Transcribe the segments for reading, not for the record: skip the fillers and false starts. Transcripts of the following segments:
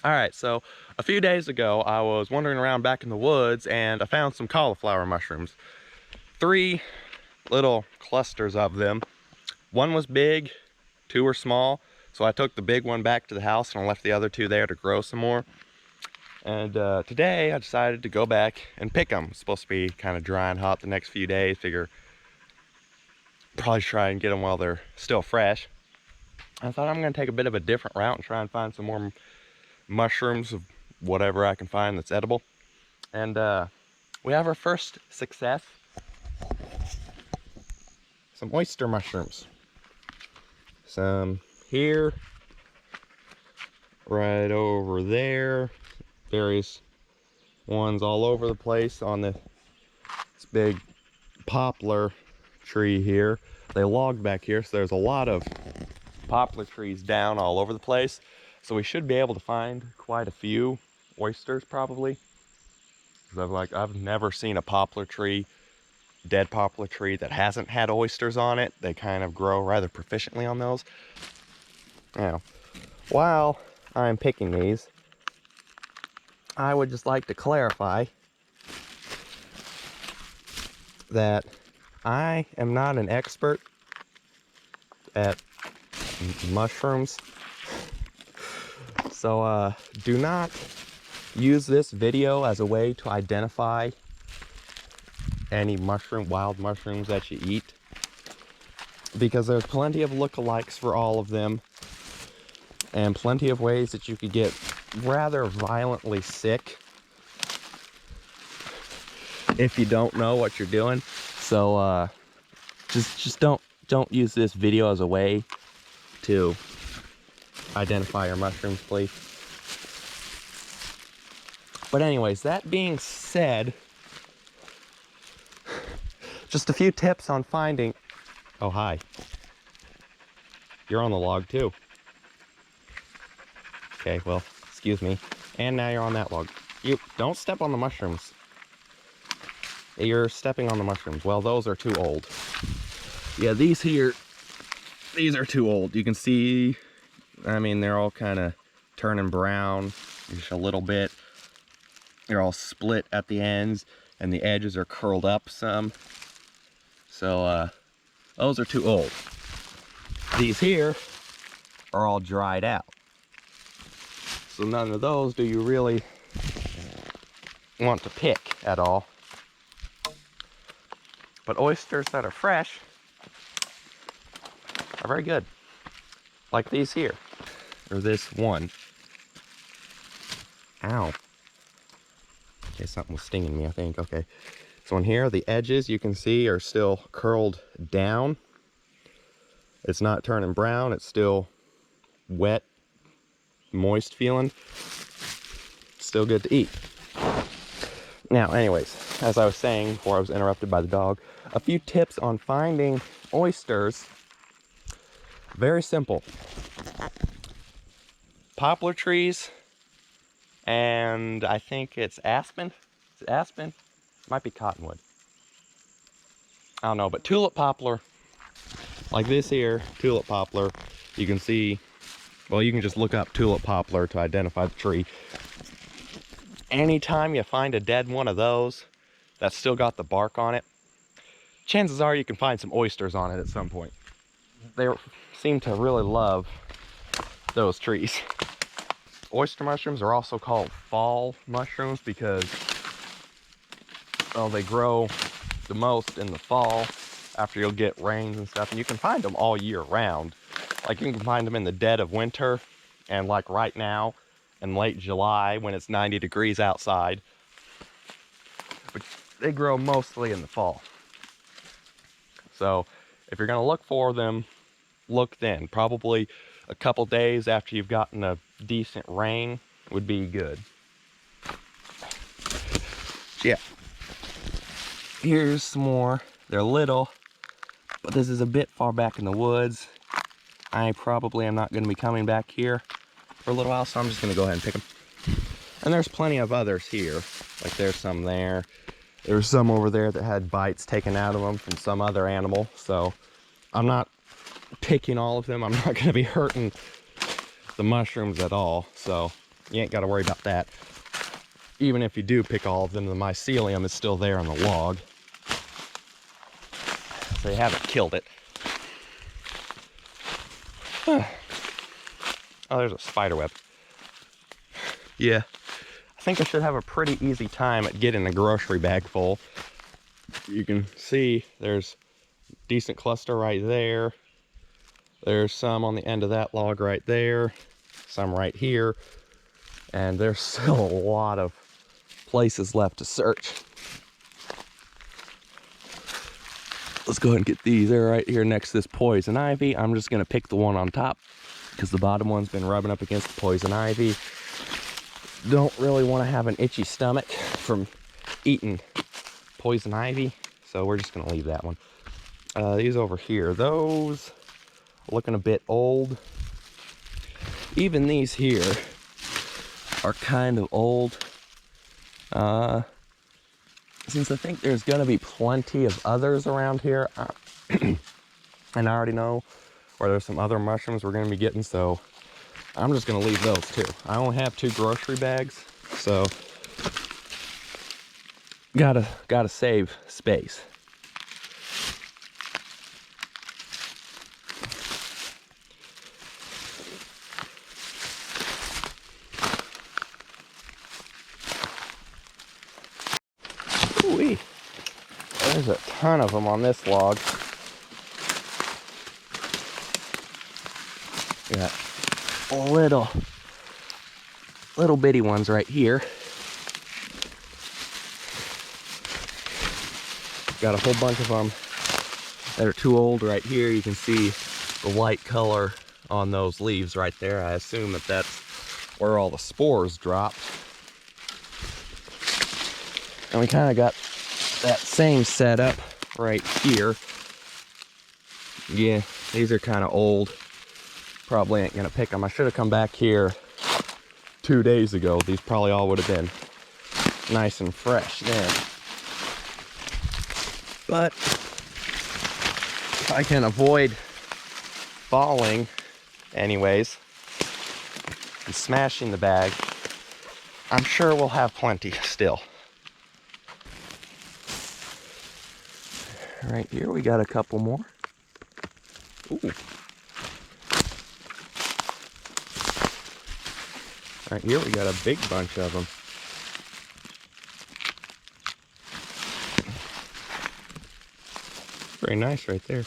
All right, so a few days ago, I was wandering around back in the woods and I found some cauliflower mushrooms. 3 little clusters of them. One was big, 2 were small. So I took the big one back to the house and I left the other 2 there to grow some more. And today I decided to go back and pick them. It's supposed to be kind of dry and hot the next few days. Figure probably try and get them while they're still fresh. I thought I'm gonna take a bit of a different route and try and find some more mushrooms of whatever I can find that's edible. And we have our first success. Some oyster mushrooms. Some here, right over there, various ones all over the place on this big poplar tree here. They logged back here, so there's a lot of poplar trees down all over the place. So we should be able to find quite a few oysters probably. Because I've never seen a poplar tree, dead poplar tree, that hasn't had oysters on it. They kind of grow rather proficiently on those. Now, while I'm picking these, I would just like to clarify that I am not an expert at mushrooms. So do not use this video as a way to identify any wild mushrooms that you eat, because there's plenty of lookalikes for all of them and plenty of ways that you could get rather violently sick if you don't know what you're doing. So just don't use this video as a way to identify your mushrooms, please. But anyways, that being said, just a few tips on finding... Oh, hi. You're on the log too. Okay, well, excuse me. And now you're on that log. You don't step on the mushrooms. You're stepping on the mushrooms. Well, those are too old. Yeah, these here, these are too old. You can see, I mean, they're all kind of turning brown just a little bit. They're all split at the ends and the edges are curled up some. So those are too old. These here are all dried out. So none of those do you really want to pick at all. But oysters that are fresh are very good. Like these here, or this one. Ow. Okay, something was stinging me, I think. Okay. So in here, the edges you can see are still curled down. It's not turning brown, it's still wet, moist feeling. Still good to eat. Now, anyways, as I was saying before I was interrupted by the dog, a few tips on finding oysters. Very simple. Poplar trees, and I think it's aspen. Is it aspen? Might be cottonwood. I don't know, but tulip poplar, like this here, tulip poplar, you can see, well, you can just look up tulip poplar to identify the tree. Anytime you find a dead one of those that's still got the bark on it, chances are you can find some oysters on it at some point. They seem to really love those trees. Oyster mushrooms are also called fall mushrooms because, well, they grow the most in the fall after you'll get rains and stuff, and you can find them all year round. Like you can find them in the dead of winter, and like right now in late July when it's 90 degrees outside. But they grow mostly in the fall. So if you're gonna look for them, look then. Probably a couple days after you've gotten a decent rain would be good. Yeah. Here's some more. They're little, but this is a bit far back in the woods. I probably am not going to be coming back here for a little while, so I'm just going to go ahead and pick them. And there's plenty of others here. Like there's some there. There's some over there that had bites taken out of them from some other animal. So I'm not picking all of them. I'm not going to be hurting the mushrooms at all. So you ain't got to worry about that. Even if you do pick all of them, the mycelium is still there on the log. So you haven't killed it. Oh, there's a spider web. Yeah, I think I should have a pretty easy time at getting a grocery bag full. You can see there's a decent cluster right there. There's some on the end of that log right there. Some right here. And there's still a lot of places left to search. Let's go ahead and get these. They're right here next to this poison ivy. I'm just gonna pick the one on top because the bottom one's been rubbing up against the poison ivy. Don't really want to have an itchy stomach from eating poison ivy, so we're just gonna leave that one. These over here, those are looking a bit old. Even these here are kind of old. Since I think there's gonna be plenty of others around here, and I already know where there's some other mushrooms we're gonna be getting, so I'm just gonna leave those too. I only have 2 grocery bags, so gotta save space. Ooh-wee. There's a ton of them on this log. Got little bitty ones right here. Got a whole bunch of them that are too old right here. You can see the light color on those leaves right there. I assume that that's where all the spores dropped. And we kind of got that same setup right here. Yeah, these are kind of old. Probably ain't gonna pick them. I should have come back here 2 days ago. These probably all would have been nice and fresh then. But if I can avoid falling anyways and smashing the bag, I'm sure we'll have plenty still. Right here we got a couple more. Ooh. Right here we got a big bunch of them. Very nice right there.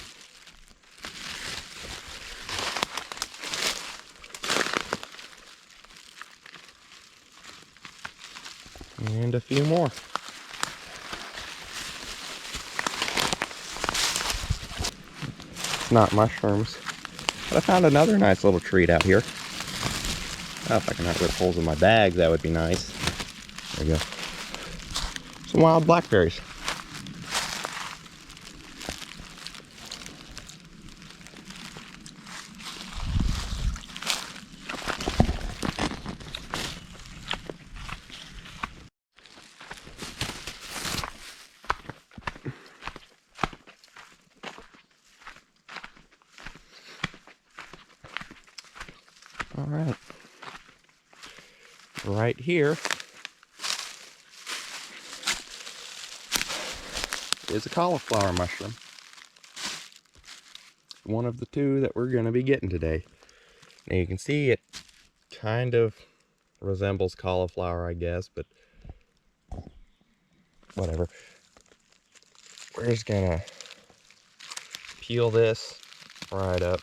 And a few more. It's not mushrooms, but I found another nice little treat out here. Oh, if I can not rip holes in my bag, that would be nice. There we go. Some wild blackberries. All right. Right here is a cauliflower mushroom. One of the 2 that we're going to be getting today. Now you can see it kind of resembles cauliflower, I guess, but whatever. We're just gonna peel this right up.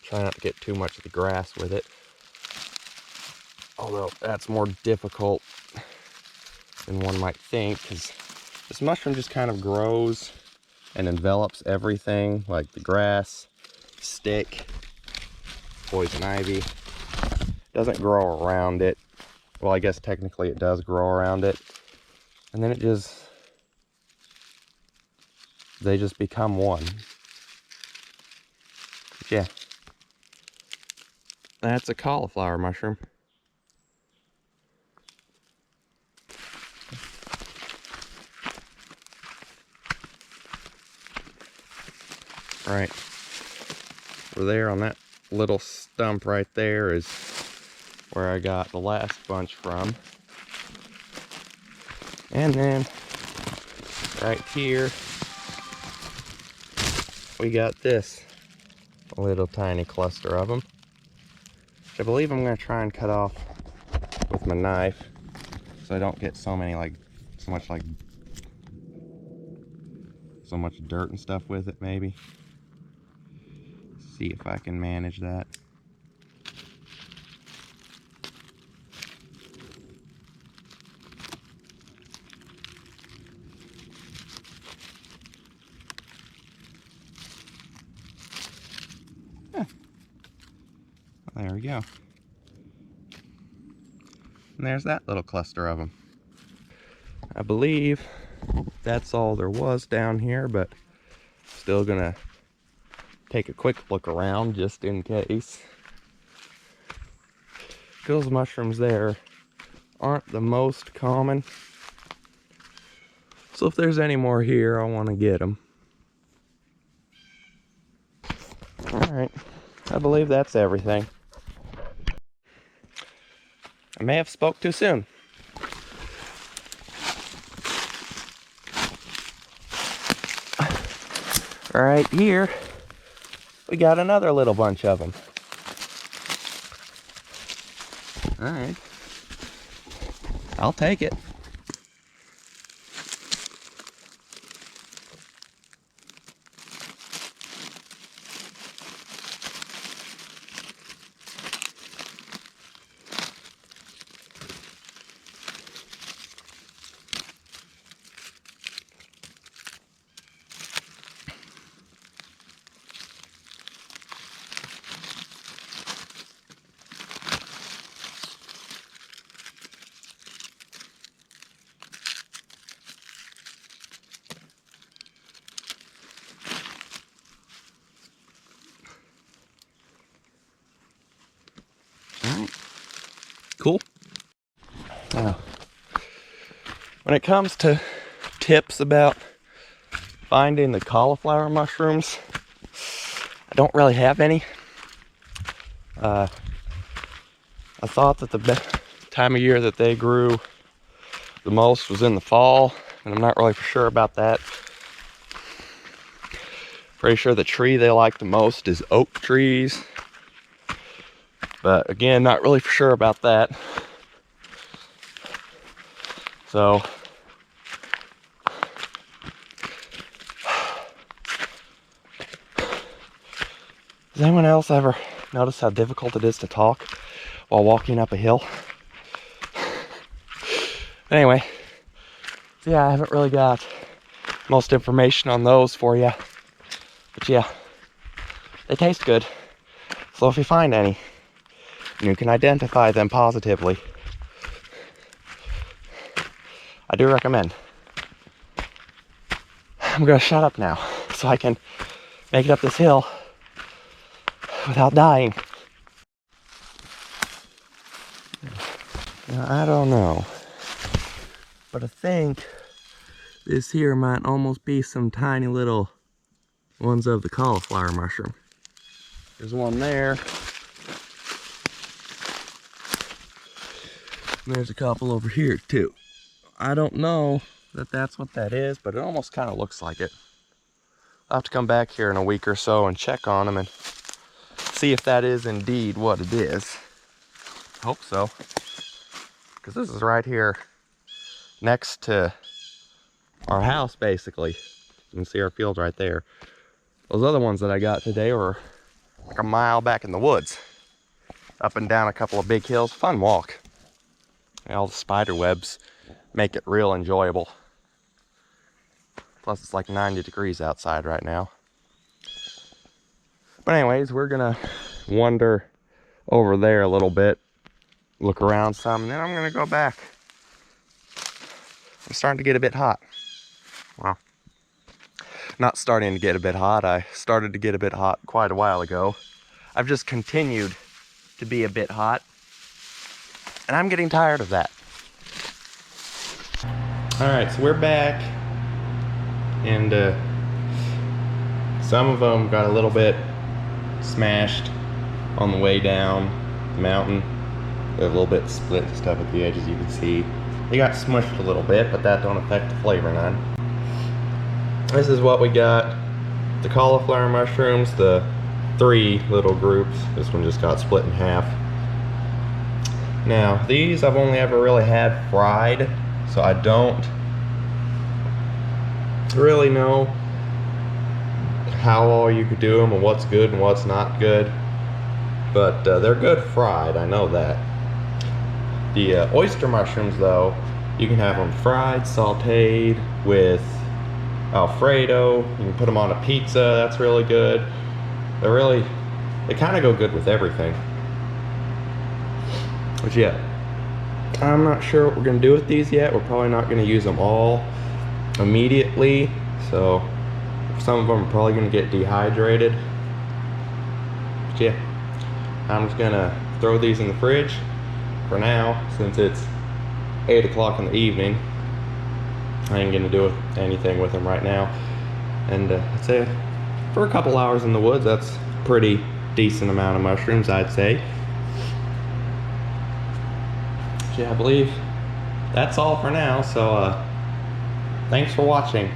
Try not to get too much of the grass with it. Although that's more difficult than one might think, because this mushroom just kind of grows and envelops everything, like the grass, stick, poison ivy. Doesn't grow around it. Well, I guess technically it does grow around it. And then they just become one. But yeah. That's a cauliflower mushroom. Right. Over there on that little stump right there is where I got the last bunch from. And then right here, we got this little tiny cluster of them, which I believe I'm going to try and cut off with my knife so I don't get so much dirt and stuff with it. Maybe see if I can manage that. There we go. And there's that little cluster of them. I believe that's all there was down here, but still gonna take a quick look around just in case. Those mushrooms there aren't the most common, so if there's any more here, I want to get them. Alright, I believe that's everything. I may have spoke too soon. Right here, we got another little bunch of them. Alright, I'll take it. Alright, cool. Now, when it comes to tips about finding the cauliflower mushrooms, I don't really have any. I thought that the time of year that they grew the most was in the fall, and I'm not really for sure about that. Pretty sure the tree they like the most is oak trees, but again, not really for sure about that. So does anyone else ever notice how difficult it is to talk while walking up a hill? Anyway, so yeah, I haven't really got most information on those for you, but yeah, they taste good. So if you find any, and you can identify them positively, I do recommend. I'm gonna shut up now so I can make it up this hill without dying. Now, I don't know, but I think this here might almost be some tiny little ones of the cauliflower mushroom. There's one there. And there's a couple over here too. I don't know that that's what that is, but it almost kind of looks like it. I'll have to come back here in a week or so and check on them and see if that is indeed what it is. I hope so, because this is right here next to our house, basically. You can see our field right there. Those other ones that I got today were like a mile back in the woods, up and down a couple of big hills. Fun walk. And all the spider webs make it real enjoyable. Plus it's like 90 degrees outside right now. But anyways, we're gonna wander over there a little bit, look around some, and then I'm gonna go back. I'm starting to get a bit hot. Well, not starting to get a bit hot. I started to get a bit hot quite a while ago. I've just continued to be a bit hot, and I'm getting tired of that. All right, so we're back, and some of them got a little bit smashed on the way down the mountain. They're a little bit split and stuff at the edges, you can see. They got smushed a little bit, but that don't affect the flavor none. This is what we got. The cauliflower mushrooms, the 3 little groups. This one just got split in half. Now, these I've only ever really had fried, so I don't really know how all you could do them and what's good and what's not good. But they're good fried, I know that. The oyster mushrooms, though, you can have them fried, sauteed with Alfredo. You can put them on a pizza, that's really good. They kind of go good with everything. But yeah, I'm not sure what we're gonna do with these yet. We're probably not gonna use them all immediately. So some of them are probably gonna get dehydrated. But yeah, I'm just gonna throw these in the fridge for now, since it's 8 o'clock in the evening. I ain't gonna do anything with them right now. And I'd say for a couple hours in the woods, that's a pretty decent amount of mushrooms, I'd say. Yeah, I believe that's all for now, so thanks for watching.